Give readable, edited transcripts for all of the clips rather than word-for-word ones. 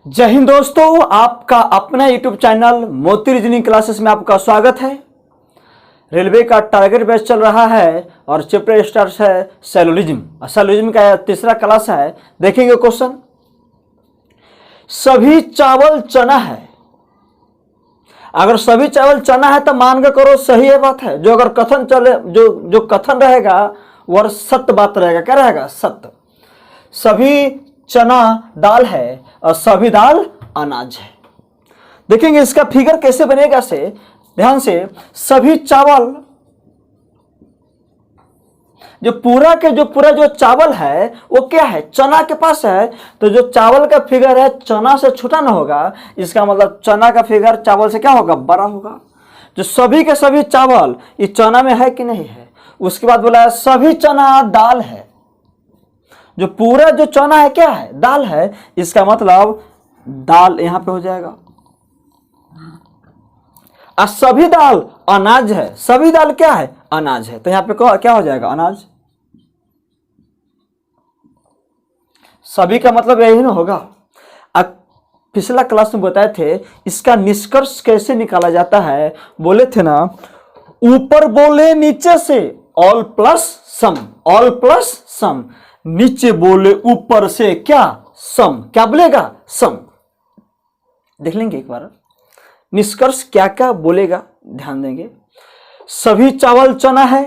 जय हिंद दोस्तों, आपका अपना यूट्यूब चैनल मोती रीजनिंग क्लासेस में आपका स्वागत है। रेलवे का टारगेट बैच चल रहा है और चैप्टर स्टार्ट है सेलोलिज्म। सेलोलिज्म का तीसरा क्लास है। देखेंगे क्वेश्चन, सभी चावल चना है। अगर सभी चावल चना है तो मान के करो सही है बात है। जो अगर कथन चले जो कथन रहेगा वह सत्य बात रहेगा। क्या रहेगा? सत्य। सभी चना दाल है और सभी दाल अनाज है। देखेंगे इसका फिगर कैसे बनेगा से ध्यान से। सभी चावल जो पूरा जो चावल है वो क्या है? चना के पास है। तो जो चावल का फिगर है चना से छोटा ना होगा। इसका मतलब चना का फिगर चावल से क्या होगा? बड़ा होगा। जो सभी के सभी चावल ये चना में है कि नहीं है। उसके बाद बोला है सभी चना दाल है। जो पूरा जो चना है क्या है? दाल है। इसका मतलब दाल यहां पे हो जाएगा। और सभी दाल अनाज है। सभी दाल क्या है? अनाज है। तो यहां पे क्या हो जाएगा? अनाज। सभी का मतलब यही ना होगा। अब पिछला क्लास में बताए थे इसका निष्कर्ष कैसे निकाला जाता है। बोले थे ना, ऊपर बोले नीचे से ऑल प्लस सम। ऑल प्लस सम। नीचे बोले ऊपर से क्या? सम। क्या बोलेगा? सम। देख लेंगे एक बार निष्कर्ष क्या क्या बोलेगा, ध्यान देंगे। सभी चावल चना है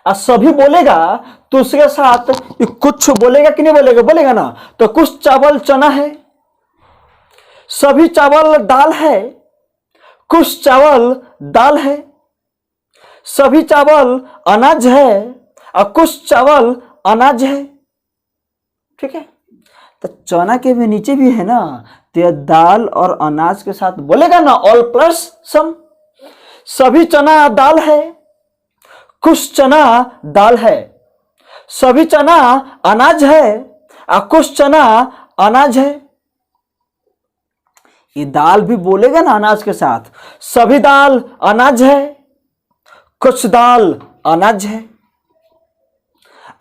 और सभी बोलेगा तो उसके साथ कुछ बोलेगा कि नहीं बोलेगा? बोलेगा ना। तो कुछ चावल चना है, सभी चावल दाल है, कुछ चावल दाल है, सभी चावल अनाज है और कुछ चावल अनाज है। ठीक है। तो चना के भी नीचे भी है ना, तो दाल और अनाज के साथ बोलेगा ना ऑल प्लस सम। सभी चना दाल है, कुछ चना दाल है, सभी चना अनाज है और कुछ चना अनाज है। ये दाल भी बोलेगा ना अनाज के साथ। सभी दाल अनाज है, कुछ दाल अनाज है।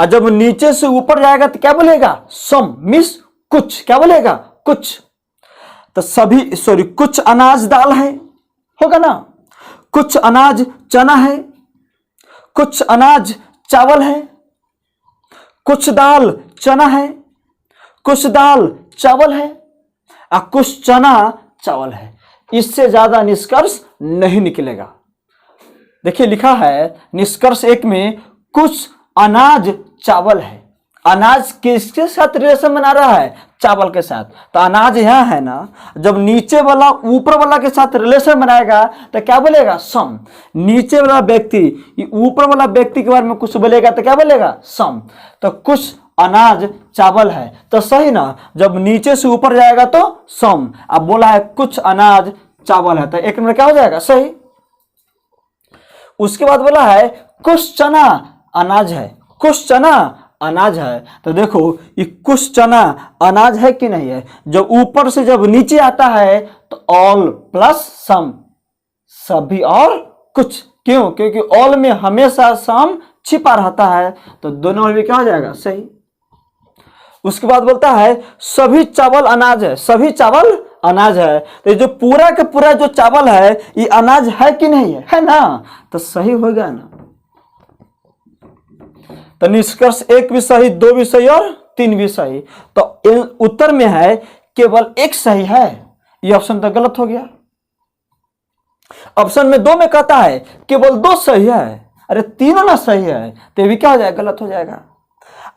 और जब नीचे से ऊपर जाएगा तो क्या बोलेगा? सम मिस कुछ। क्या बोलेगा? कुछ। तो कुछ अनाज दाल है, होगा ना। कुछ अनाज चना है, कुछ अनाज चावल है, कुछ दाल चना है, कुछ दाल चावल है और कुछ चना चावल है। इससे ज्यादा निष्कर्ष नहीं निकलेगा। देखिए लिखा है निष्कर्ष एक में कुछ अनाज चावल है। अनाज किसके साथ रिलेशन बना रहा है? चावल के साथ। तो अनाज यहां है ना, जब नीचे वाला ऊपर वाला के साथ रिलेशन बनाएगा तो क्या बोलेगा? सम। नीचे वाला व्यक्ति ऊपर वाला व्यक्ति के बारे में कुछ बोलेगा तो क्या बोलेगा? सम। तो कुछ अनाज चावल है तो सही ना। जब नीचे से ऊपर जाएगा तो सम। अब बोला है कुछ अनाज चावल है तो एक नंबर क्या हो जाएगा? सही। उसके बाद बोला है कुछ चना अनाज है। कुछ चना अनाज है तो देखो ये कुछ चना अनाज है कि नहीं है। जब ऊपर से जब नीचे आता है तो ऑल प्लस सम। सभी और कुछ। क्यों? क्योंकि ऑल में हमेशा सम छिपा रहता है। तो दोनों में भी क्या हो जाएगा? सही। उसके बाद बोलता है सभी चावल अनाज है। सभी चावल अनाज है तो जो पूरा का पूरा जो चावल है ये अनाज है कि नहीं है? है ना। तो सही होगा ना। तो निष्कर्ष एक भी सही, दो भी सही और तीन भी सही। तो उत्तर में है केवल एक सही है। ये ऑप्शन तो गलत हो गया। ऑप्शन में दो में कहता है केवल दो सही है। अरे तीनों ना सही है तो ये भी क्या हो जाएगा? गलत हो जाएगा।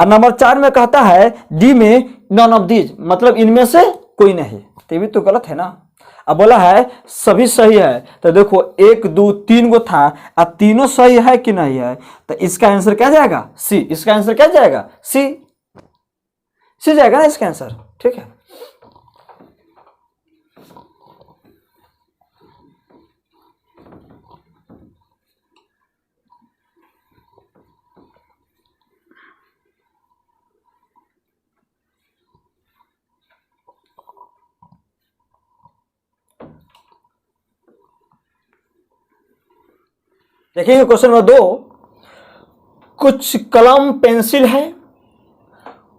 और नंबर 4 में कहता है डी में नॉन ऑफ दीज, मतलब इनमें से कोई नहीं। तो ये भी तो गलत है ना। अब बोला है सभी सही है तो देखो 1 2 3 गो था। अब तीनों सही है कि नहीं है। तो इसका आंसर क्या जाएगा? सी। इसका आंसर क्या जाएगा? सी। सी जाएगा ना इसका आंसर। ठीक है। देखिए क्वेश्चन नंबर 2, कुछ कलम पेंसिल है,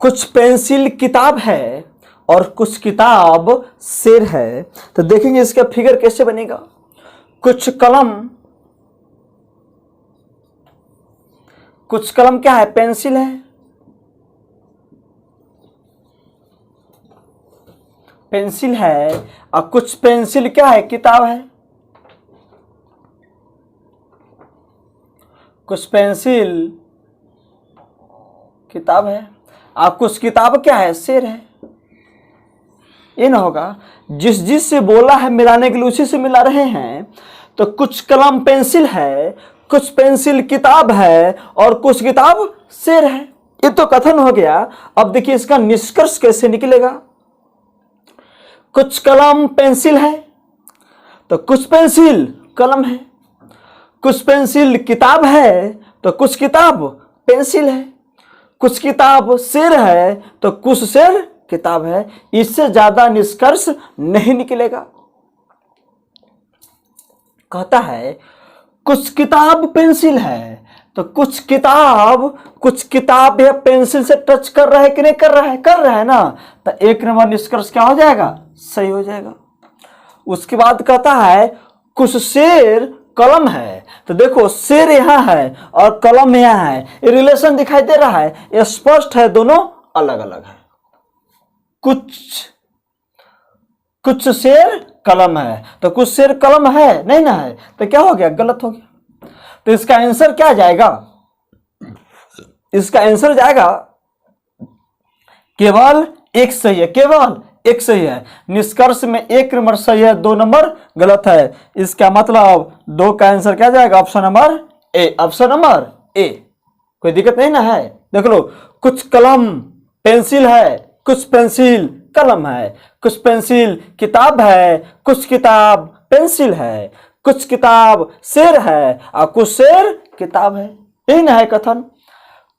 कुछ पेंसिल किताब है और कुछ किताब शेर है। तो देखेंगे इसका फिगर कैसे बनेगा। कुछ कलम क्या है, पेंसिल है, पेंसिल है, और कुछ पेंसिल क्या है, किताब है, कुछ पेंसिल किताब है, और कुछ किताब क्या है, शेर है। ये ना होगा, जिस से बोला है मिलाने के लिए उसी से मिला रहे हैं। तो कुछ कलम पेंसिल है, कुछ पेंसिल किताब है, और कुछ किताब शेर है। ये तो कथन हो गया। अब देखिए इसका निष्कर्ष कैसे निकलेगा। कुछ कलम पेंसिल है, तो कुछ पेंसिल कलम है, कुछ पेंसिल किताब है, तो कुछ किताब पेंसिल है, कुछ किताब शेर है, तो कुछ शेर किताब है। इससे ज्यादा निष्कर्ष नहीं निकलेगा। कहता है कुछ किताब पेंसिल है, तो कुछ किताब या पेंसिल से टच कर रहा है कि नहीं कर रहा है, कर रहा है ना। तो एक नंबर निष्कर्ष क्या हो जाएगा, सही हो जाएगा। उसके बाद कहता है कुछ शेर कलम है, तो देखो शेर यहां है और कलम यहां है, ये रिलेशन दिखाई दे रहा है, ये स्पष्ट है, दोनों अलग अलग है। कुछ शेर कलम है, तो कुछ शेर कलम है नहीं ना है, तो क्या हो गया, गलत हो गया। तो इसका आंसर क्या जाएगा, इसका आंसर जाएगा केवल एक सही है, केवल एक सही है। निष्कर्ष में एक नंबर सही है, 2 नंबर गलत है। इसका मतलब 2 का आंसर क्या जाएगा, option number A, option number A. कोई दिक्कत नहीं ना है। देख लो, कुछ कलम पेंसिल है, कुछ पेंसिल कलम है, कुछ पेंसिल किताब है, कुछ किताब पेंसिल है, कुछ किताब शेर है, और कुछ शेर किताब है। यही ना है कथन।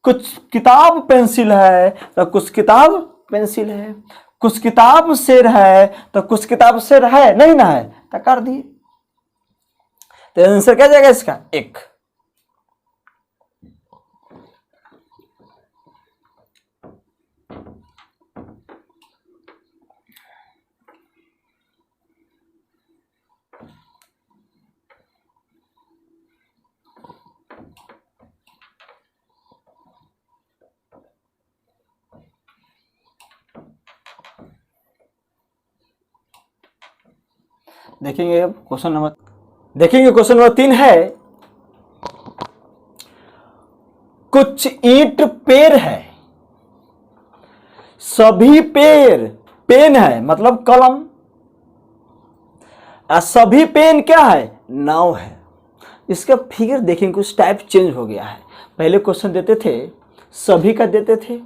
कुछ किताब पेंसिल है, तो कुछ किताब पेंसिल है, कुछ किताब शेर है, तो कुछ किताब शेर है नहीं ना है, तो कर दिए। तो आंसर क्या जाएगा इसका, 1। देखेंगे अब क्वेश्चन नंबर 3 है। कुछ ईंट पेड़ है, सभी पेड़ पेन है, मतलब कलम, और सभी पेन क्या है, नाव है। इसका फिगर देखेंगे कुछ टाइप चेंज हो गया है। पहले क्वेश्चन देते थे सभी का देते थे,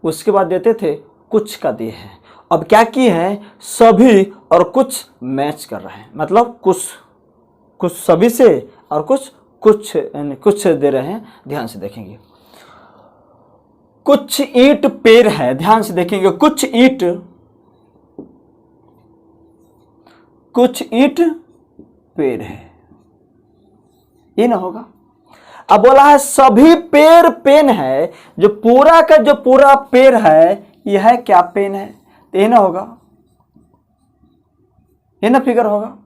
उसके बाद देते थे कुछ का दिए हैं। अब क्या किए हैं, सभी और कुछ मैच कर रहे हैं, मतलब कुछ सभी से और कुछ दे रहे हैं। ध्यान से देखेंगे, कुछ ईंट पेड़ है, ध्यान से देखेंगे, कुछ ईंट पेड़ है, ये ना होगा। अब बोला है सभी पेड़ पेन है, जो पूरा का जो पूरा पेड़ है यह है क्या, पेन है, तो ये ना होगा, ये ना फिगर होगा।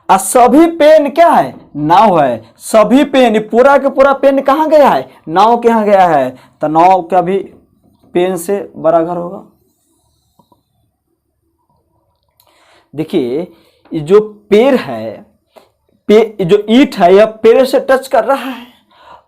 और सभी पेन क्या है, नाव है, सभी पेन, पूरा का पूरा पेन कहां गया है, नाव के यहां गया है, तो नाव का भी पेन से बड़ा घर होगा। देखिए ये जो पेड़ है, जो ईंट है, यह पेड़ से टच कर रहा है।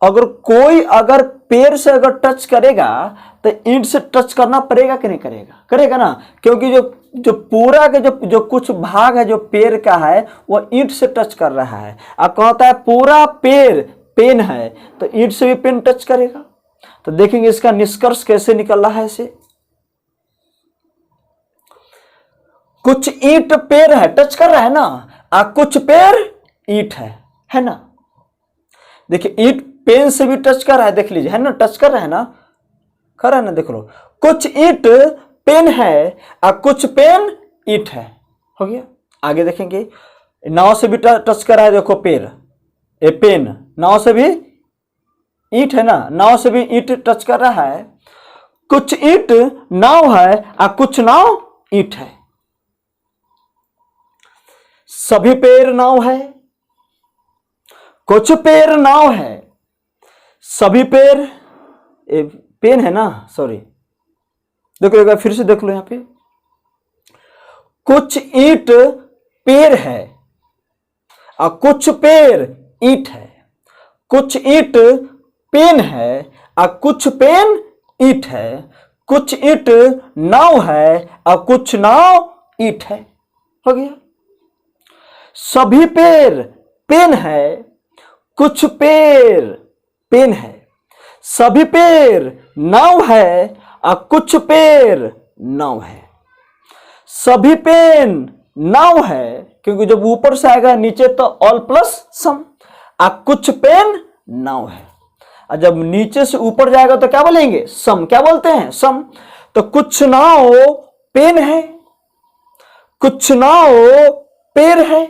अगर पेड़ से अगर टच करेगा तो ईंट से टच करना पड़ेगा कि नहीं करेगा, करेगा ना, क्योंकि जो पूरा का जो कुछ भाग है जो पेड़ का है वह ईंट से टच कर रहा है। अब कहता है पूरा पेड़ पेन है, तो ईंट से भी पेन टच करेगा। तो देखेंगे इसका निष्कर्ष कैसे निकल रहा है। इसे कुछ ईंट पेड़ है, टच कर रहा है ना, और कुछ पेड़ ईंट है ना। देखिए ईंट पेन से भी टच कर रहा है, देख लीजिए, है ना, टच कर रहा है ना, कर रहा है ना, देख लो, कुछ ईंट पेन है और कुछ पेन ईंट है, हो गया। आगे देखेंगे, नाव से भी टच कर रहा है, देखो पेड़, ये पेन, नाव से भी ईंट है ना, नाव से भी ईंट टच कर रहा है। कुछ ईंट नाव है और कुछ नाव ईंट है। सभी पेड़ नाव है, कुछ पेड़ नाव है। सभी पेड़ पेन है ना, सॉरी, देखो एक बार फिर से देख लो। यहां पे कुछ ईंट पेड़ है और कुछ पेड़ ईंट है। कुछ ईंट पेन है और कुछ पेन ईंट है। कुछ ईंट नाव है और कुछ नाव ईंट है। हो गया। सभी पेड़ पेन है, कुछ पेड़ पेन है। सभी पेड़ नाव है और कुछ पेड़ नाव है। सभी पेन नाव है, क्योंकि जब ऊपर से आएगा नीचे तो ऑल प्लस सम। और कुछ पेन नाव है, और जब नीचे से ऊपर जाएगा तो क्या बोलेंगे? सम। क्या बोलते हैं? सम। तो कुछ नाव पेन है, कुछ नाव पेड़ है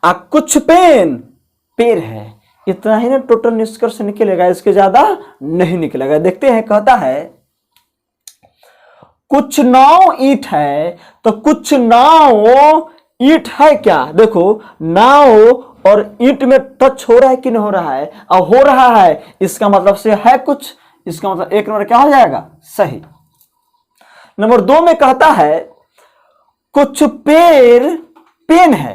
और कुछ पेन पेड़ है। इतना ही ना टोटल निष्कर्ष निकलेगा, इसके ज्यादा नहीं निकलेगा। देखते हैं, कहता है कुछ नाव ईंट है, तो कुछ नाव ईंट है क्या? देखो नाव और ईंट में टच हो रहा है कि नहीं हो रहा है? और हो रहा है, इसका मतलब से है कुछ। इसका मतलब एक नंबर क्या हो जाएगा? सही। नंबर 2 में कहता है कुछ पेड़ पेन है।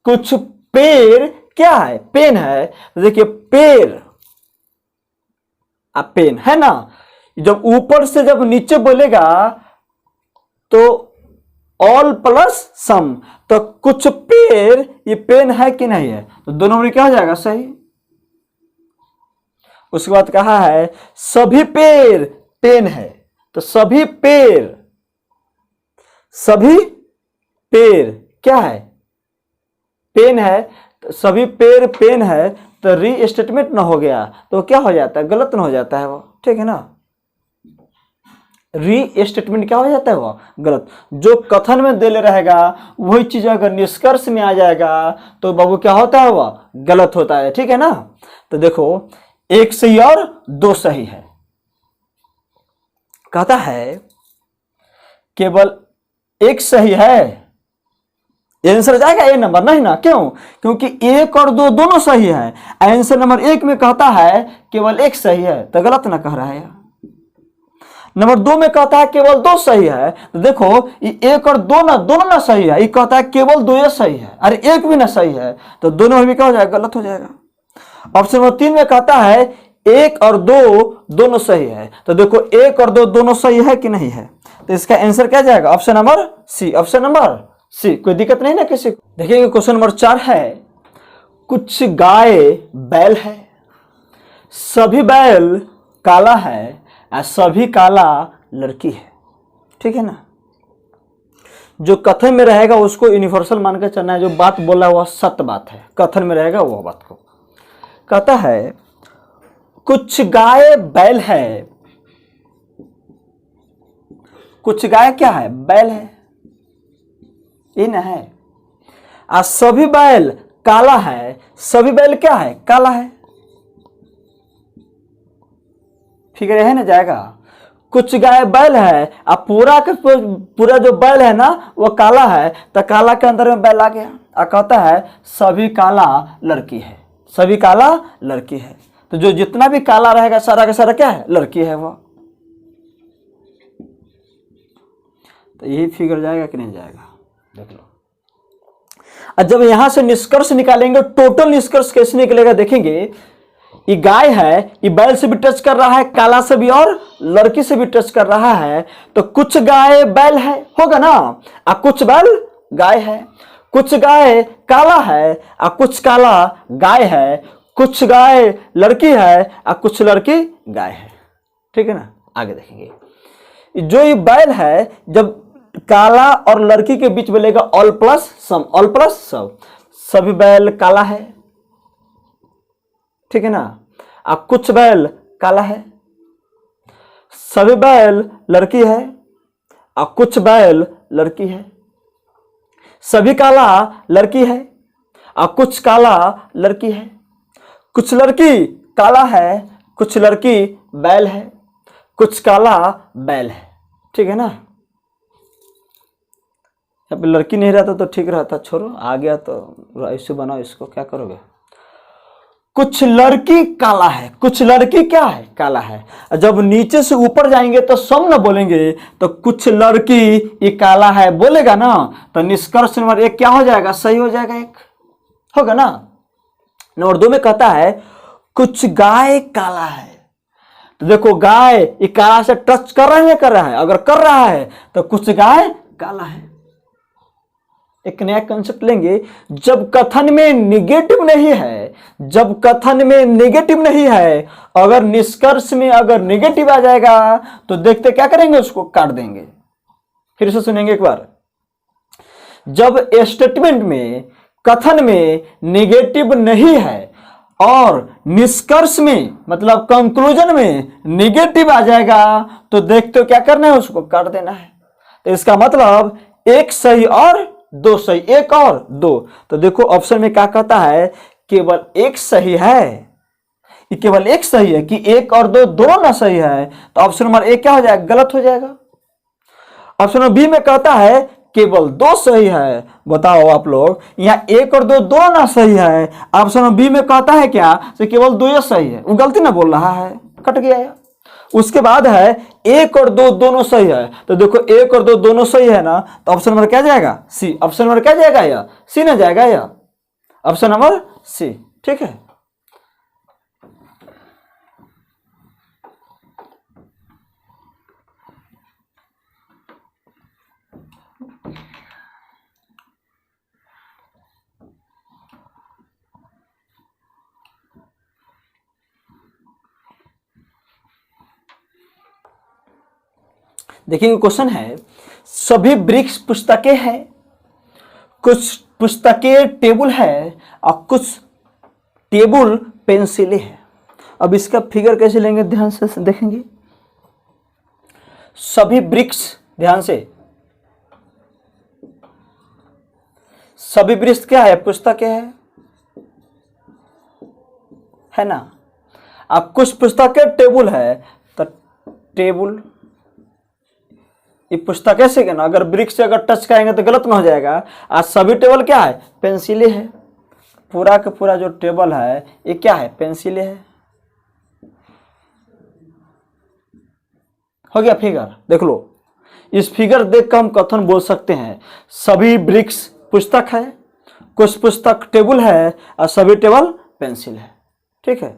कुछ पेड़ क्या है? पेन है। देखिए पेड़ पेन है ना, जब ऊपर से जब नीचे बोलेगा तो ऑल प्लस सम। तो कुछ पेड़ ये पेन है कि नहीं है? तो दोनों में क्या हो जाएगा? सही। उसके बाद कहा है सभी पेड़ पेन है, तो सभी पेड़ क्या है? पेन है। तो सभी पेड़ पेन है, तो री स्टेटमेंट ना हो गया तो क्या हो जाता है? गलत ना हो जाता है वो, ठीक है ना। री स्टेटमेंट क्या हो जाता है? वो गलत। जो कथन में दे ले रहेगा वही चीज अगर निष्कर्ष में आ जाएगा तो बाबू क्या होता है? वो गलत होता है, ठीक है ना। तो देखो एक सही और 2 सही है। कहता है केवल एक सही है, आंसर जाएगा ए नंबर? नहीं ना। क्यों? क्योंकि 1 और 2 दोनों सही है। आंसर नंबर 1 में कहता है केवल 1 सही है, तो गलत ना कह रहा है। नंबर 2 में कहता है केवल 2 सही है, तो देखो 1 और 2 ना, दोनों ना सही है। ये कहता है केवल 2 सही है, अरे 1 भी ना सही है, तो दोनों में क्या हो जाएगा? गलत हो जाएगा। ऑप्शन नंबर 3 में कहता है 1 और 2 दोनों सही है, तो देखो 1 और 2 दोनों सही है कि नहीं है? तो इसका आंसर क्या जाएगा? Option number C. Option number C. कोई दिक्कत नहीं ना किसी को? देखिए क्वेश्चन नंबर 4 है कुछ गाय बैल है, सभी बैल काला है और सभी काला लड़की है, ठीक है ना। जो कथन में रहेगा उसको यूनिवर्सल मानकर चलना है। जो बात बोला हुआ सत्य बात है, कथन में रहेगा वो बात को। कहता है कुछ गाय बैल है। कुछ गाय क्या है? बैल है, इन है। और सभी बैल काला है। सभी बैल क्या है? काला है। फिगर है ना जाएगा। कुछ गाय बैल है और पूरा का पूरा जो बैल है ना वो काला है, तो काला के अंदर में बैल आ गया। और कहता है सभी काला लड़की है। सभी काला लड़की है, तो जो जितना भी काला रहेगा सारा का सारा क्या है? लड़की है वो। तो यही फिगर जाएगा कि नहीं जाएगा? देख लो। और जब यहां से निष्कर्ष निकालेंगे, टोटल निष्कर्ष कैसे निकलेगा देखेंगे। ये गाय है, ये बैल से भी टच कर रहा है, काला से भी और लड़की से भी टच कर रहा है, तो कुछ गाय बैल है, होगा ना। और कुछ बैल गाय है। कुछ गाय काला है और कुछ काला गाय है। कुछ गाय लड़की है और कुछ लड़की गाय है, ठीक है ना। आगे देखेंगे। जो ये बैल है जब काला और लड़की के बीच बोलेगा ऑल प्लस सम। ऑल प्लस सम। सभी बैल काला है, ठीक है ना। अब कुछ बैल काला है। सभी बैल लड़की है और कुछ बैल लड़की है। सभी काला लड़की है और कुछ काला लड़की है। कुछ लड़की काला है, कुछ लड़की बैल है। कुछ काला बैल है। ठीक है ना, यहाँ पे लड़की नहीं रहता तो ठीक रहता, छोड़ो आ गया तो ऐसे बनाओ इसको, क्या करोगे। कुछ लड़की काला है, कुछ लड़की क्या है, काला है। जब नीचे से ऊपर जाएंगे तो सब ना बोलेंगे, तो कुछ लड़की ये काला है बोलेगा ना, तो निष्कर्ष नंबर 1 क्या हो जाएगा, सही हो जाएगा, 1 होगा ना। नंबर 2 में कहता है कुछ गाय काला है। तो देखो गाय ये काला से टच कर रहा है, नहीं कर रहा है, अगर कर रहा है तो कुछ गाय काला है। एक नया कंसेप्ट लेंगे, जब कथन में निगेटिव नहीं है, जब कथन में निगेटिव नहीं है, अगर निष्कर्ष में अगर निगेटिव आ जाएगा तो देखते क्या करेंगे, उसको काट देंगे। फिर से सुनेंगे एक बार, जब स्टेटमेंट में कथन में निगेटिव नहीं है और निष्कर्ष में मतलब कंक्लूजन में निगेटिव आ जाएगा तो देखते हो क्या करना है, उसको काट देना है। तो इसका मतलब 1 सही और 2 सही, 1 और 2। तो देखो ऑप्शन में क्या कहता है, केवल 1 सही है, ये केवल 1 सही है कि 1 और 2 दोनों ना सही है, तो ऑप्शन नंबर 1 क्या हो जाएगा, गलत हो जाएगा। ऑप्शन नंबर बी में कहता है केवल 2 सही है। बताओ आप लोग, यहाँ 1 और 2 दोनों ना सही है, ऑप्शन नंबर बी में कहता है क्या, तो केवल 2 सही है, वो गलती ना बोल रहा है, कट गया। उसके बाद है 1 और 2 दोनों सही है, तो देखो 1 और 2 दोनों सही है ना, तो ऑप्शन नंबर क्या जाएगा, सी। ऑप्शन नंबर क्या जाएगा, या सी ना जाएगा, या ऑप्शन नंबर सी। ठीक है, देखिए क्वेश्चन है, सभी वृक्ष पुस्तकें हैं, कुछ पुस्तकें टेबल है और कुछ टेबल पेंसिलें हैं। अब इसका फिगर कैसे लेंगे, ध्यान से देखेंगे। सभी वृक्ष, ध्यान से, सभी वृक्ष क्या है, पुस्तकें है ना। अब कुछ पुस्तकें टेबल है, तो टेबल ये पुस्तक ऐसे क्या ना, अगर वृक्ष से अगर टच करेंगे तो गलत ना हो जाएगा। आज सभी टेबल क्या है, पेंसिलें है। पूरा का पूरा जो टेबल है ये क्या है, पेंसिलें है। हो गया फिगर, देख लो। इस फिगर देख कर हम कथन बोल सकते हैं, सभी वृक्ष पुस्तक है, कुछ पुस्तक टेबल है और सभी टेबल पेंसिल है। ठीक है,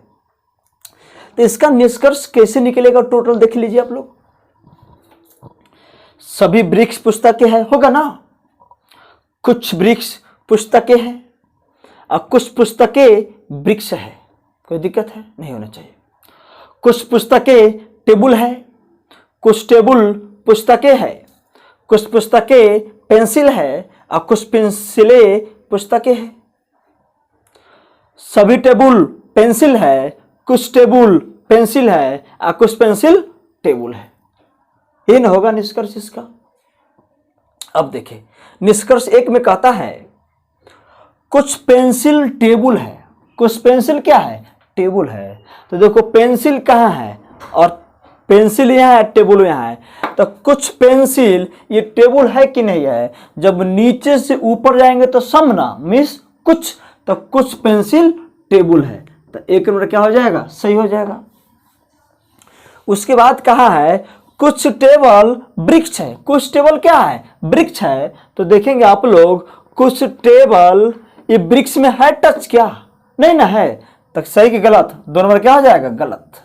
तो इसका निष्कर्ष कैसे निकलेगा, टोटल देख लीजिए आप लोग। सभी वृक्ष पुस्तकें हैं, होगा ना। कुछ वृक्ष पुस्तकें हैं और कुछ पुस्तकें वृक्ष है, कोई दिक्कत है, नहीं होना चाहिए। कुछ पुस्तकें टेबल है, कुछ टेबल पुस्तकें है, कुछ पुस्तकें पेंसिल है और कुछ पेंसिलें पुस्तकें हैं। सभी टेबल पेंसिल है, कुछ टेबल पेंसिल है और कुछ पेंसिल टेबल है। ये ना होगा निष्कर्ष इसका। अब देखिए निष्कर्ष 1 में कहता है कुछ पेंसिल टेबल है, कुछ पेंसिल क्या है, टेबल है। तो देखो पेंसिल कहाँ है और पेंसिल यहाँ है, टेबल यहाँ है, तो कुछ पेंसिल ये टेबल है कि नहीं है। जब नीचे से ऊपर जाएंगे तो सम ना मिस कुछ, तो कुछ पेंसिल टेबल है, तो 1 नंबर क्या हो जाएगा, सही हो जाएगा। उसके बाद कहा है कुछ टेबल वृक्ष है, कुछ टेबल क्या है, वृक्ष है। तो देखेंगे आप लोग कुछ टेबल ये वृक्ष में है टच, क्या नहीं ना है, तो सही कि गलत, 2 नंबर क्या हो जाएगा, गलत।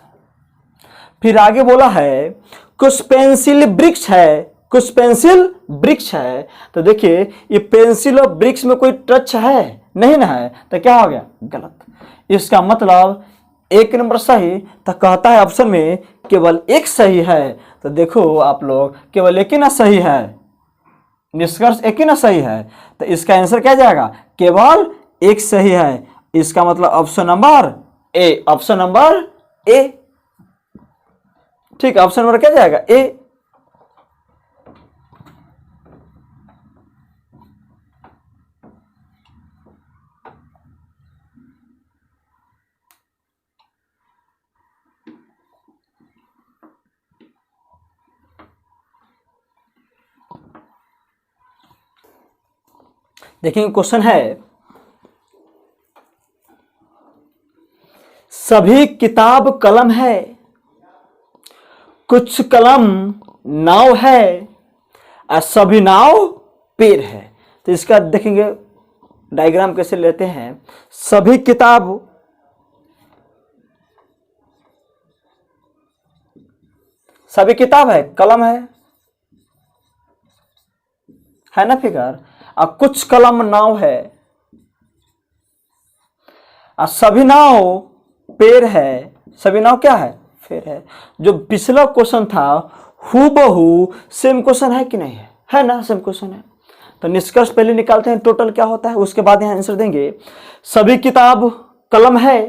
फिर आगे बोला है कुछ पेंसिल वृक्ष है, कुछ पेंसिल वृक्ष है। तो देखिए ये पेंसिल और वृक्ष में कोई टच है नहीं ना है, तो क्या हो गया, गलत। इसका मतलब 1 नंबर सही, तो कहता है ऑप्शन में केवल 1 सही है। तो देखो आप लोग केवल 1 ही ना सही है, निष्कर्ष 1 ही ना सही है, तो इसका आंसर क्या जाएगा, केवल 1 सही है। इसका मतलब option number A, option number A. ठीक है, ऑप्शन नंबर क्या जाएगा, ए। देखिए क्वेश्चन है, सभी किताब कलम है, कुछ कलम नाव है, और सभी नाव पेड़ है। तो इसका देखेंगे डायग्राम कैसे लेते हैं। सभी किताब, सभी किताब है, कलम है ना फिगर, और कुछ कलम नाव है, और सभी नाव पेड़ है। सभी नाव क्या है, पेड़ है। जो पिछला क्वेश्चन था हूबहू सेम क्वेश्चन है कि नहीं है ना, सेम क्वेश्चन है। तो निष्कर्ष पहले निकालते हैं टोटल क्या होता है, उसके बाद यहाँ आंसर देंगे। सभी किताब कलम है,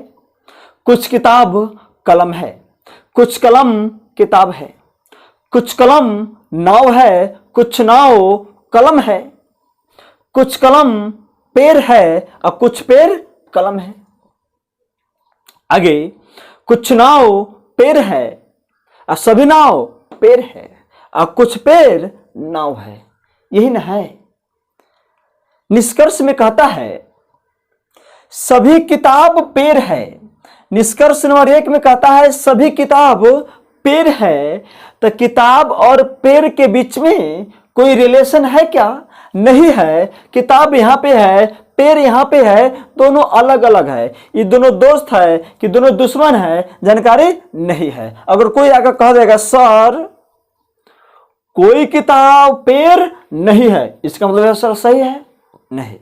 कुछ किताब कलम है, कुछ कलम किताब है, कुछ कलम नाव है, कुछ नाव कलम है, कुछ कलम पेड़ है, और कुछ पेड़ कलम है। आगे, कुछ नाव पेड़ है, और सभी नाव पेड़ है, और कुछ पेड़ नाव है। यही ना है। निष्कर्ष में कहता है सभी किताब पेड़ है। निष्कर्ष नंबर 1 में कहता है सभी किताब पेड़ है। तो किताब और पेड़ के बीच में कोई रिलेशन है क्या? नहीं है। किताब यहाँ पे है, पेड़ यहाँ पे है, दोनों अलग अलग है। ये दोनों दोस्त है कि दोनों दुश्मन है, जानकारी नहीं है। अगर कोई आकर कह देगा सर कोई किताब पेड़ नहीं है, इसका मतलब सर सही है? नहीं।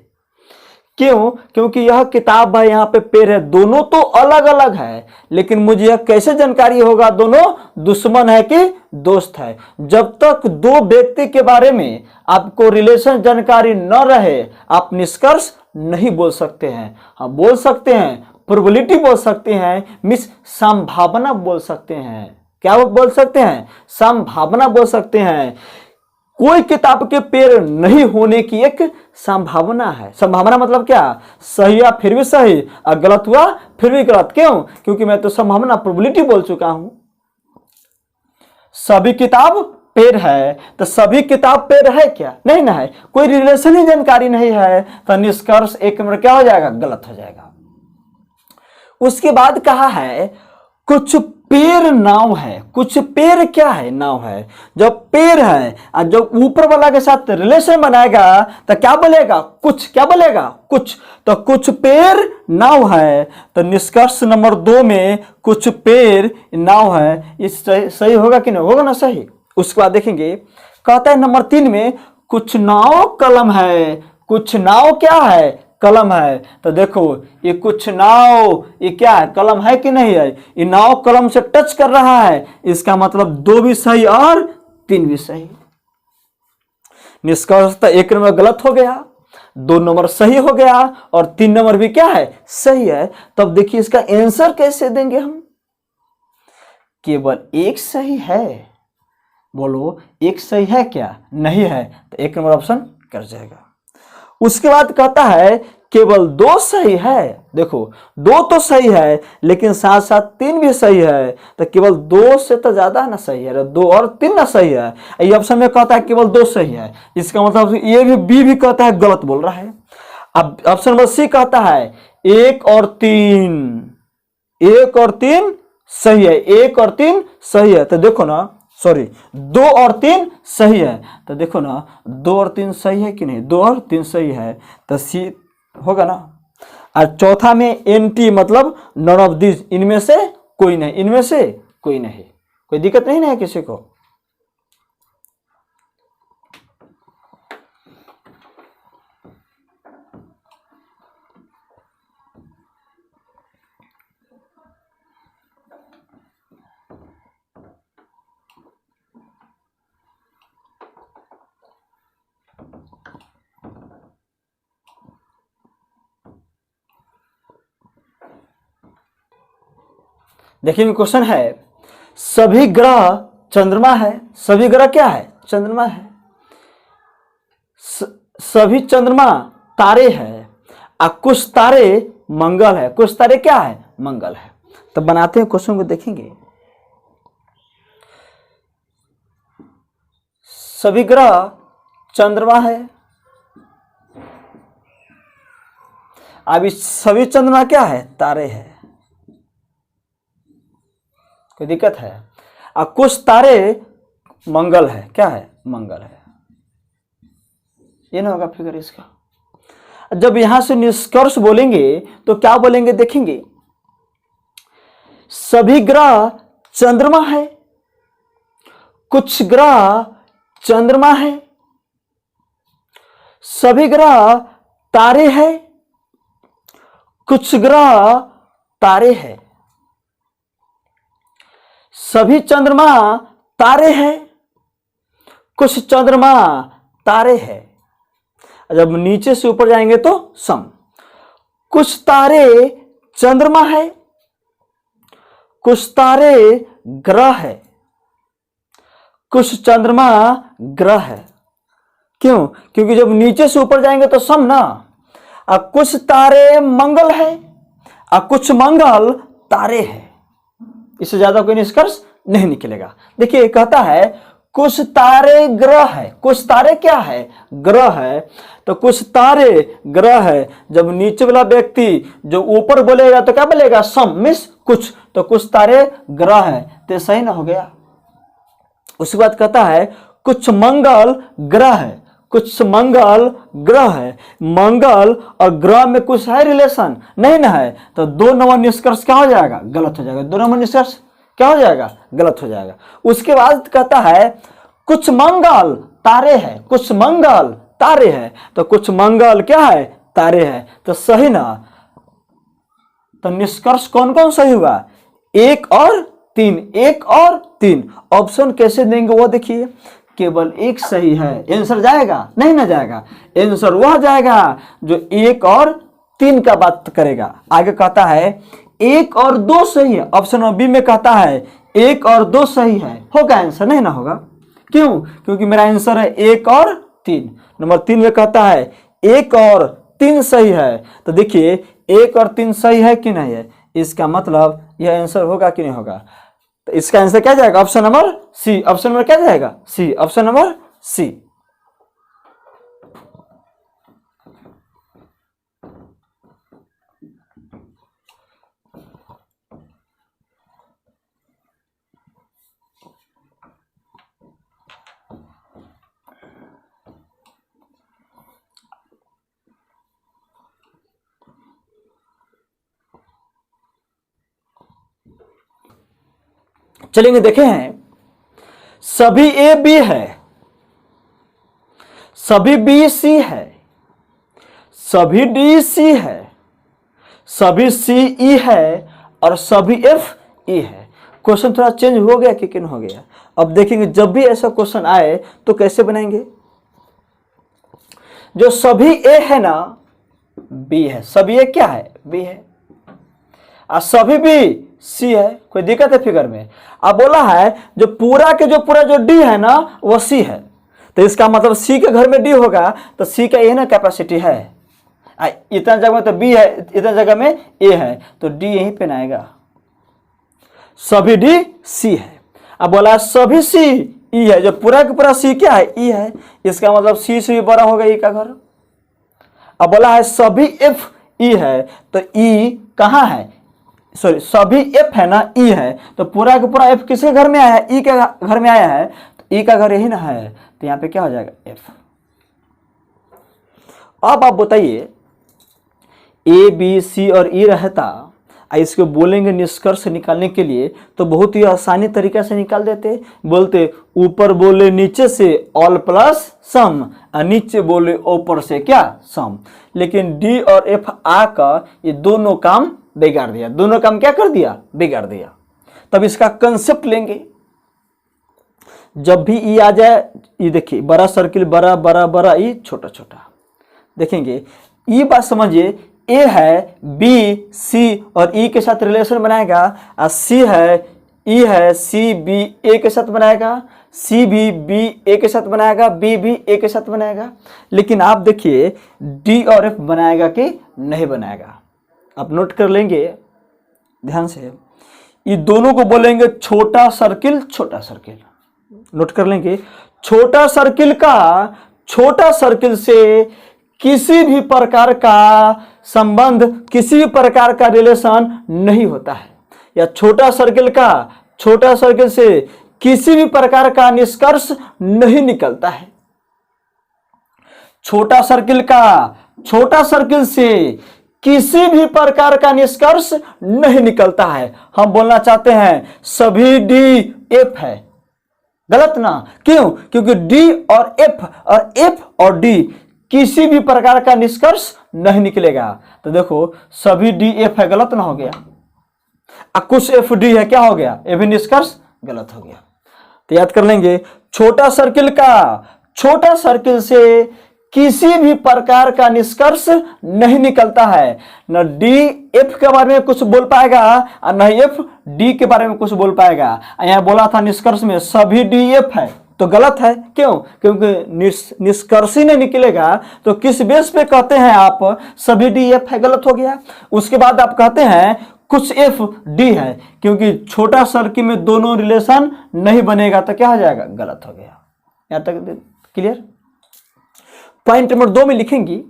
क्यों? क्योंकि यह किताब है, यहाँ पे पेड़ है, दोनों तो अलग अलग है। लेकिन मुझे यह कैसे जानकारी होगा दोनों दुश्मन है कि दोस्त है? जब तक दो व्यक्ति के बारे में आपको रिलेशन जानकारी न रहे आप निष्कर्ष नहीं बोल सकते हैं। हाँ बोल सकते हैं, प्रोबेबिलिटी बोल सकते हैं, मिस संभावना बोल सकते हैं। क्या वो बोल सकते हैं? संभावना बोल सकते हैं। कोई किताब के पेड़ नहीं होने की एक संभावना है। संभावना मतलब क्या? सही या फिर भी सही, और गलत हुआ फिर भी गलत। क्यों? क्योंकि मैं तो संभावना प्रोबेबिलिटी बोल चुका हूं। सभी किताब पेड़ है, तो सभी किताब पेड़ है क्या? नहीं ना है। कोई रिलेशन ही जानकारी नहीं है, तो निष्कर्ष 1 नंबर क्या हो जाएगा? गलत हो जाएगा। उसके बाद कहा है कुछ पेड़ नाव है। कुछ पेड़ क्या है? नाव है। जब पेड़ है और जब ऊपर वाला के साथ रिलेशन बनाएगा तो क्या बोलेगा? कुछ। क्या बोलेगा? कुछ। तो कुछ पेड़ नाव है। तो निष्कर्ष नंबर 2 में कुछ पेड़ नाव है। इस सही होगा कि नहीं? होगा ना सही। उसके बाद देखेंगे कहता है नंबर 3 में कुछ नाव कलम है। कुछ नाव क्या है? कलम है। तो देखो ये कुछ नाव ये क्या है? कलम है कि नहीं है? ये नाव कलम से टच कर रहा है, इसका मतलब 2 भी सही और 3 भी सही। निष्कर्ष 1 नंबर गलत हो गया, 2 नंबर सही हो गया, और 3 नंबर भी क्या है? सही है। तब देखिए इसका आंसर कैसे देंगे हम? केवल 1 सही है। बोलो 1 सही है क्या? नहीं है, तो 1 नंबर ऑप्शन कर जाएगा। उसके बाद कहता है केवल 2 सही है। देखो 2 तो सही है, लेकिन साथ साथ 3 भी सही है। तो केवल 2 से तो ज्यादा ना सही है, 2 और 3 ना सही है। ये ऑप्शन में कहता है केवल 2 सही है, इसका मतलब ये भी बी भी कहता है गलत बोल रहा है। अब ऑप्शन नंबर सी कहता है 1 और 3 सही है। 1 और 3 सही है। तो देखो ना, सॉरी 2 और 3 सही है। तो देखो ना 2 और 3 सही है कि नहीं? 2 और 3 सही है, तो सी होगा ना। और चौथा में एनटी मतलब नॉन ऑफ दिस, इनमें से कोई नहीं। इनमें से कोई नहीं। कोई दिक्कत नहीं है किसी को? देखिए क्वेश्चन है सभी ग्रह चंद्रमा है। सभी ग्रह क्या है? चंद्रमा है। सभी चंद्रमा तारे हैं, और कुछ तारे मंगल है। कुछ तारे क्या है? मंगल है। तो बनाते हैं क्वेश्चन को, देखेंगे। सभी ग्रह चंद्रमा है, अब इस सभी चंद्रमा क्या है? तारे हैं। कोई दिक्कत है? अब कुछ तारे मंगल है, क्या है? मंगल है। ये ना होगा फिगर इसका। जब यहां से निष्कर्ष बोलेंगे तो क्या बोलेंगे देखेंगे, सभी ग्रह चंद्रमा है, कुछ ग्रह चंद्रमा है, सभी ग्रह तारे हैं, कुछ ग्रह तारे हैं, सभी चंद्रमा तारे हैं, कुछ चंद्रमा तारे हैं। जब नीचे से ऊपर जाएंगे तो सम, कुछ तारे चंद्रमा है, कुछ तारे ग्रह है, कुछ चंद्रमा ग्रह है। क्यों? क्योंकि जब नीचे से ऊपर जाएंगे तो सम ना। अब कुछ तारे मंगल है और कुछ मंगल तारे हैं। इससे ज्यादा कोई निष्कर्ष नहीं निकलेगा। देखिए कहता है कुछ तारे ग्रह है, कुछ तारे क्या है? ग्रह है। तो कुछ तारे ग्रह है, जब नीचे वाला व्यक्ति जो ऊपर बोलेगा तो क्या बोलेगा? सम मीन्स कुछ, तो कुछ तारे ग्रह है, तो सही ना हो गया। उसके बाद कहता है कुछ मंगल ग्रह है, कुछ मंगल ग्रह है। मंगल और ग्रह में कुछ है रिलेशन? नहीं ना है, तो 2 नंबर निष्कर्ष क्या हो जाएगा? गलत हो जाएगा। 2 नंबर निष्कर्ष क्या हो जाएगा? गलत हो जाएगा। उसके बाद कहता है कुछ मंगल तारे हैं, कुछ मंगल तारे हैं, तो कुछ मंगल क्या है? तारे हैं, तो सही ना। तो निष्कर्ष कौन कौन सही हुआ? 1 और 3, 1 और 3। ऑप्शन कैसे देंगे वो देखिए, केवल 1 सही है। आंसर जाएगा? नहीं ना जाएगा। आंसर वह जाएगा जो 1 और 3 का बात करेगा। आगे कहता है 1 और 2 सही है। ऑप्शन नंबर बी में कहता है 1 और 2 सही है, होगा आंसर? नहीं ना होगा। क्यों? क्योंकि मेरा आंसर है 1 और 3। नंबर 3 में कहता है 1 और 3 सही है। तो देखिए 1 और 3 सही है कि नहीं है, इसका मतलब यह आंसर होगा कि नहीं होगा। तो इसका आंसर क्या जाएगा? Option number C. Option number क्या जाएगा? सी। Option number C. चलेंगे देखे हैं, सभी ए बी है, सभी बी सी है, सभी डी सी है, सभी सी ई है और सभी एफ ई है। क्वेश्चन थोड़ा चेंज हो गया कि क्यों हो गया? अब देखेंगे जब भी ऐसा क्वेश्चन आए तो कैसे बनाएंगे। जो सभी ए है ना, बी है, सभी ए क्या है? बी है, और सभी बी सी है। कोई दिक्कत है फिगर में? अब बोला है जो पूरा जो डी है ना वो सी है, तो इसका मतलब सी के घर में डी होगा, तो सी का ये ना कैपेसिटी है। इतना जगह में तो बी है, इतना जगह में ए है, तो डी यहीं पे ना आएगा। सभी डी सी है। अब बोला सभी सी ई है, जो पूरा का पूरा सी क्या है? ई है, इसका मतलब सी से भी बड़ा होगा ई का घर। अब बोला है सभी एफ ई है, तो ई कहाँ है? सॉरी, सभी एफ है ना, ई है, तो पूरा का पूरा एफ किसके घर में आया है? ई के घर में आया है, तो ई का घर यही ना है, तो यहाँ पे क्या हो जाएगा? एफ। अब आप बताइए ए बी सी और ई रहता, इसको बोलेंगे निष्कर्ष निकालने के लिए तो बहुत ही आसानी तरीके से निकाल देते। बोलते ऊपर बोले नीचे से ऑल प्लस सम, और नीचे बोले ऊपर से क्या? सम। लेकिन डी और एफ आकर ये दोनों काम बिगाड़ दिया। दोनों काम क्या कर दिया? बिगाड़ दिया। तब इसका कंसेप्ट लेंगे। जब भी ई आ जाए, ये देखिए बड़ा सर्किल बड़ा बड़ा बड़ा, ई छोटा छोटा। देखेंगे ई बात समझिए, ए है, बी सी और ई के साथ रिलेशन बनाएगा, और सी है, ई है, सी बी ए के साथ बनाएगा, सी भी बी ए के साथ बनाएगा, बी भी ए के साथ बनाएगा। लेकिन आप देखिए डी और एफ बनाएगा कि नहीं बनाएगा? आप नोट कर लेंगे ध्यान से, ये दोनों को बोलेंगे छोटा सर्किल, छोटा सर्किल। नोट कर लेंगे, छोटा सर्किल का छोटा सर्किल से किसी भी प्रकार का संबंध, किसी भी प्रकार का रिलेशन नहीं होता है, या छोटा सर्किल से किसी भी प्रकार का निष्कर्ष नहीं निकलता है। छोटा सर्किल से किसी भी प्रकार का निष्कर्ष नहीं निकलता है। हम बोलना चाहते हैं सभी डी एफ है, गलत ना? क्यों? क्योंकि डी और एफ और डी किसी भी प्रकार का निष्कर्ष नहीं निकलेगा। तो देखो सभी डी एफ है, गलत ना हो गया, कुछ एफ डी है, क्या हो गया? ये भी निष्कर्ष गलत हो गया। तो याद कर लेंगे, छोटा सर्किल से किसी भी प्रकार का निष्कर्ष नहीं निकलता है। न डी एफ के बारे में कुछ बोल पाएगा और न एफ डी के बारे में कुछ बोल पाएगा। यहां बोला था निष्कर्ष में सभी डी एफ है, तो गलत है। क्यों? क्योंकि निष्कर्ष ही नहीं निकलेगा, तो किस बेस पे कहते हैं आप सभी डी एफ है? गलत हो गया। उसके बाद आप कहते हैं कुछ एफ डी है, क्योंकि छोटा सर्किल में दोनों रिलेशन नहीं बनेगा, तो क्या हो जाएगा? गलत हो गया। यहां तक क्लियर? पॉइंट नंबर 2 में लिखेंगी,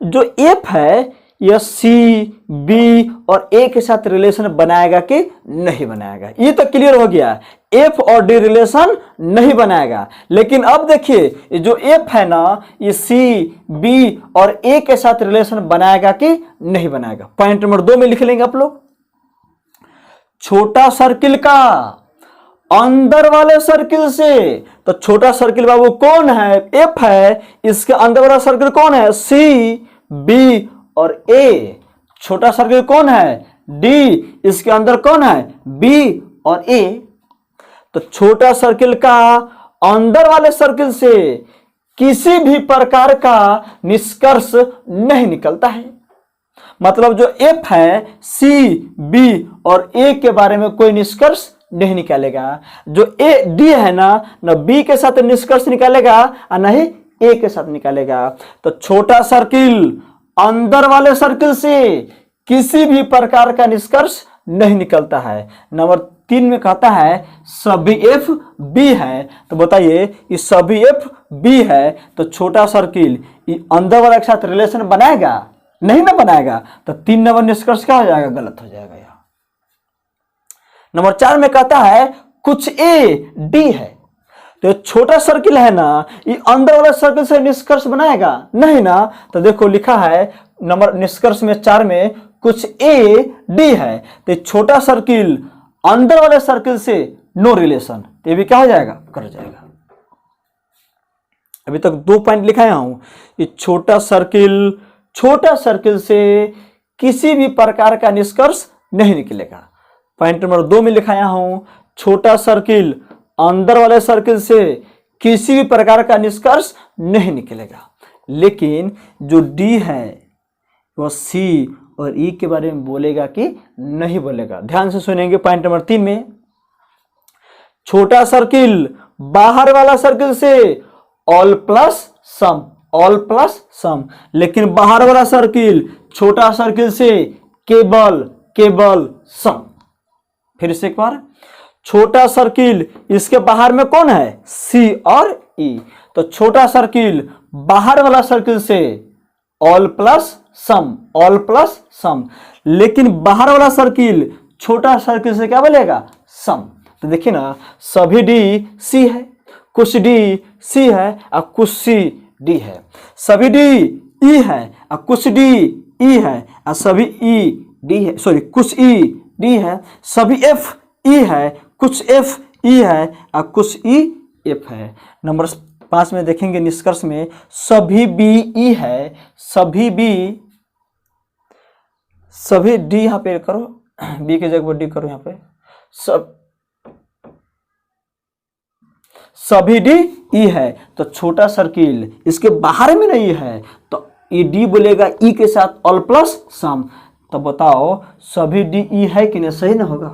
जो एफ है यह सी, बी और ए के साथ रिलेशन बनाएगा कि नहीं बनाएगा। ये तो क्लियर हो गया, एफ और डी रिलेशन नहीं बनाएगा। लेकिन अब देखिए, जो एफ है ना, ये सी, बी और ए के साथ रिलेशन बनाएगा कि नहीं बनाएगा। पॉइंट नंबर 2 में लिख लेंगे आप लोग, छोटा सर्किल का अंदर वाले सर्किल से, तो छोटा सर्किल बाबू कौन है? एफ है। इसके अंदर वाला सर्किल कौन है? सी, बी और ए। छोटा सर्किल कौन है? डी। इसके अंदर कौन है? बी और ए। तो छोटा सर्किल का अंदर वाले सर्किल से किसी भी प्रकार का निष्कर्ष नहीं निकलता है। मतलब जो एफ है, सी, बी और ए के बारे में कोई निष्कर्ष नहीं निकालेगा। जो ए डी है ना, न बी के साथ निष्कर्ष निकालेगा और न ही ए के साथ निकालेगा। तो छोटा सर्किल अंदर वाले सर्किल से किसी भी प्रकार का निष्कर्ष नहीं निकलता है। नंबर 3 में कहता है सभी एफ बी है। तो बताइए, ये सभी एफ बी है, तो छोटा सर्किल अंदर वाले के साथ रिलेशन बनाएगा? नहीं ना बनाएगा। तो 3 नंबर निष्कर्ष क्या हो जाएगा? गलत हो जाएगा। यहाँ नंबर 4 में कहता है कुछ ए डी है। तो छोटा सर्किल है ना, ये अंदर वाले सर्किल से निष्कर्ष बनाएगा? नहीं ना। तो देखो लिखा है नंबर निष्कर्ष में 4 में कुछ ए डी है, तो छोटा सर्किल अंदर वाले सर्किल से नो रिलेशन, तो ये भी क्या हो जाएगा? कर जाएगा। अभी तक 2 पॉइंट लिखाया हूं। ये छोटा सर्किल से किसी भी प्रकार का निष्कर्ष नहीं निकलेगा। पॉइंट नंबर 2 में लिखाया हूं, छोटा सर्किल अंदर वाले सर्किल से किसी भी प्रकार का निष्कर्ष नहीं निकलेगा। लेकिन जो डी है वो सी और ई के बारे में बोलेगा कि नहीं बोलेगा? ध्यान से सुनेंगे। पॉइंट नंबर 3 में, छोटा सर्किल बाहर वाला सर्किल से ऑल प्लस सम, लेकिन बाहर वाला सर्किल छोटा सर्किल से केवल सम। फिर से एक बार, छोटा सर्किल इसके बाहर में कौन है? सी और ई। तो छोटा सर्किल बाहर वाला सर्किल से ऑल प्लस सम, लेकिन बाहर वाला सर्किल छोटा सर्किल से क्या बोलेगा? सम। तो देखिए ना, सभी डी सी है, कुछ डी सी है और कुछ सी डी है। सभी डी ई है और कुछ डी ई है और सभी ई डी है, सॉरी कुछ ई डी है। सभी एफ ई है, कुछ एफ ई है और कुछ ई एफ है। नंबर 5 में देखेंगे निष्कर्ष में, सभी बी ई है, सभी डी यहां पे करो, बी की जगह डी करो। यहां पे सभी डी ई है, तो छोटा सर्किल इसके बाहर में नहीं है, तो ई डी बोलेगा ई के साथ ऑल प्लस सम। तो बताओ सभी डी ई है कि नहीं? सही ना होगा।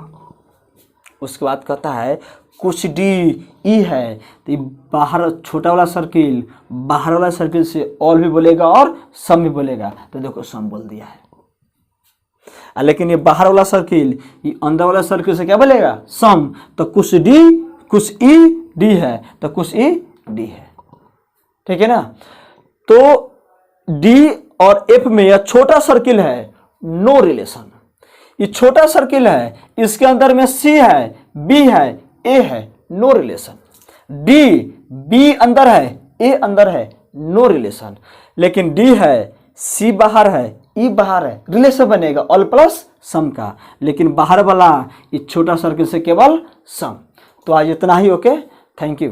उसके बाद कहता है कुछ डी ई है, तो बाहर छोटा वाला सर्किल बाहर वाला सर्किल से ऑल भी बोलेगा और सम भी बोलेगा। तो देखो सम बोल दिया है। लेकिन ये बाहर वाला सर्किल ये अंदर वाला सर्किल से क्या बोलेगा? सम। तो कुछ ई डी है, तो कुछ ई डी है। ठीक है ना। तो डी और एफ में यह छोटा सर्किल है, नो रिलेशन। ये छोटा सर्किल है, इसके अंदर में सी है, बी है, ए है, नो रिलेशन। डी, बी अंदर है, ए अंदर है, नो रिलेशन। लेकिन डी है, सी बाहर है, ई बाहर है, रिलेशन बनेगा ऑल प्लस सम का। लेकिन बाहर वाला इस छोटा सर्किल से केवल सम। तो आज इतना ही। Okay, thank you.